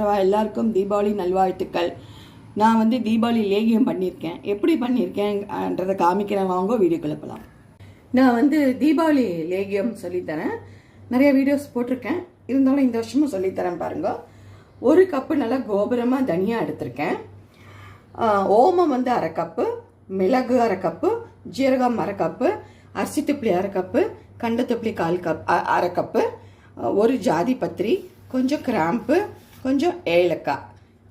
பண்ணுறவா எல்லாருக்கும் தீபாவளி நல்வாழ்த்துக்கள். நான் வந்து தீபாவளி லேகியம் பண்ணியிருக்கேன். எப்படி பண்ணியிருக்கேன்றதை காமிக்கிறேன், வாங்க வீடியோக்குள்ள போகலாம். நான் வந்து தீபாவளி லேகியம் சொல்லித்தரேன். நிறைய வீடியோஸ் போட்டிருக்கேன், இருந்தாலும் இந்த வருஷமும் சொல்லித்தரேன் பாருங்க. 1 கப்பு நல்லா கோபுரமாக தனியா எடுத்திருக்கேன். ஓமம் வந்து 1/2 கப்பு, மிளகு 1/2 கப்பு, ஜீரகம் 1/2 கப்பு, அரிசி துப்பளி 1/2 கப்பு, கண்ட துப்பளி 1/4 கப்பு, 1 ஜாதி பத்திரி, கொஞ்சம் கிராம்பு, கொஞ்சம் ஏலக்காய்.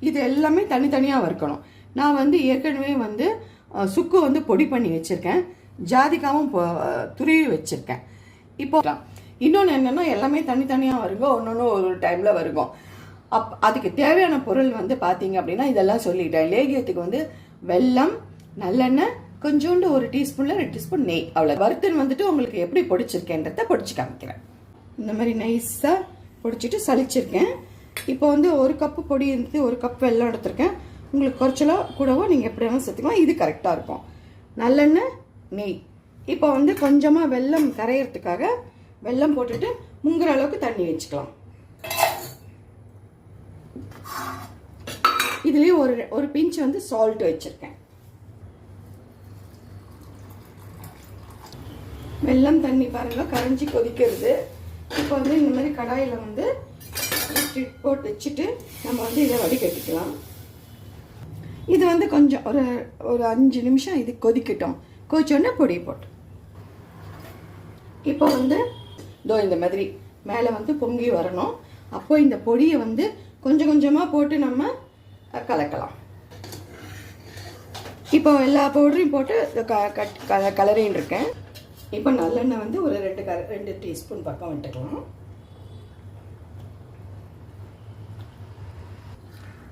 இது எல்லாமே தனித்தனியாக வறுக்கணும். நான் வந்து ஏற்கனவே வந்து சுக்கு வந்து பொடி பண்ணி வச்சுருக்கேன், ஜாதிக்காவும் துருவி வச்சுருக்கேன். இப்போ இன்னொன்று என்னென்னா, எல்லாமே தனித்தனியாக வருங்க, ஒன்று ஒரு டைமில் வருகும். அதுக்கு தேவையான பொருள் வந்து பார்த்தீங்க அப்படின்னா இதெல்லாம் சொல்லிட்டேன். லேகியத்துக்கு வந்து வெல்லம், நல்லெண்ணெய், கொஞ்சோண்டு 1 டீஸ்பூனில் 2 டீஸ்பூன் நெய், அவ்வளோ. வறுத்துன்னு வந்துட்டு உங்களுக்கு எப்படி பொடிச்சிருக்கேன்றதை பொடிச்சு காமிக்கிறேன். இந்த மாதிரி நைஸாக பொடிச்சிட்டு சளிச்சிருக்கேன். இப்போ வந்து 1 கப்பு பொடி இருந்து 1 கப் வெல்லம் எடுத்திருக்கேன். உங்களுக்கு குறைச்சலோ கூடவோ நீங்கள் எப்படி வேணாலும் சேர்த்துக்கலாம், இது கரெக்டாக இருக்கும். நல்லெண்ணெய், நெய். இப்போ வந்து கொஞ்சமாக வெல்லம் கரையிறதுக்காக வெல்லம் போட்டுட்டு முங்குற அளவுக்கு தண்ணி வச்சுக்கலாம். இதுலேயே ஒரு பிஞ்ச் வந்து சால்ட் வச்சுருக்கேன். வெல்லம் தண்ணி பாருங்க கரைஞ்சி கொதிக்கிறது. இப்போ வந்து இந்த மாதிரி கடாயில் வந்து போட்டு வச்சுட்டு நம்ம வந்து இதை வடிகட்டிக்கலாம். இது வந்து கொஞ்சம் ஒரு 5 நிமிஷம் இது கொதிக்கட்டும். கொதிச்சோடனே பொடி போட்டு இப்போ வந்து இந்த மாதிரி மேலே வந்து பொங்கி வரணும். அப்போ இந்த பொடியை வந்து கொஞ்சம் கொஞ்சமாக போட்டு நம்ம கலக்கலாம். இப்போ எல்லா பவுடரையும் போட்டு கலரின்னு இருக்கேன். இப்போ நல்லெண்ணெய் வந்து ஒரு 2 டீஸ்பூன் பக்கம் விட்டுக்கலாம்.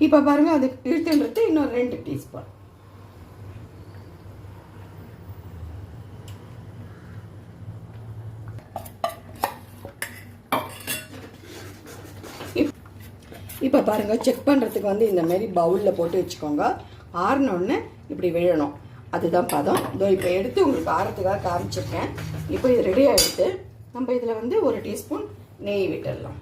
இப்போ பாருங்க, அது இழுத்துன்றது இன்னொரு 2 டீஸ்பூன். இப்போ பாருங்க, செக் பண்ணுறதுக்கு வந்து இந்த மாதிரி பவுலில் போட்டு வச்சுக்கோங்க. ஆறினோடனே இப்படி விழணும், அதுதான் பதம். இப்போ எடுத்து உங்களுக்கு ஆறத்துக்காக காமிச்சிருக்கேன். இப்போ இது ரெடியாக எடுத்து நம்ம இதில் வந்து 1 டீஸ்பூன் நெய் விட்டுடலாம்.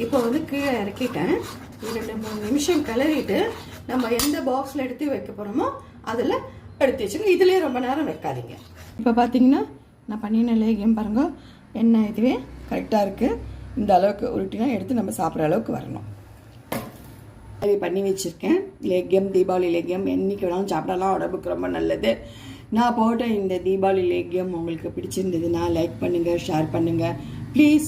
இப்போ வந்து கீழே இறக்கிட்டேன். 2-3 நிமிஷம் கிளறிட்டு நம்ம எந்த பாக்ஸில் எடுத்து வைக்க போகிறோமோ அதில் எடுத்து வச்சுக்கோங்க. இதுலேயே ரொம்ப நேரம் வைக்காதீங்க. இப்போ பார்த்தீங்கன்னா நான் பண்ணின லேகியம் பாருங்கள், எண்ணெய் இதுவே கரெக்டாக இருக்குது. இந்த அளவுக்கு உருட்டினா எடுத்து நம்ம சாப்பிட்ற அளவுக்கு வரணும். அது பண்ணி வச்சுருக்கேன். லேகியம், தீபாவளி லேகியம் என்றைக்கு வேணாலும் சாப்பிடலாம், உடம்புக்கு ரொம்ப நல்லது. நான் போட்ட இந்த தீபாவளி லேகியம் உங்களுக்கு பிடிச்சிருந்ததுன்னா லைக் பண்ணுங்கள், ஷேர் பண்ணுங்கள் ப்ளீஸ்.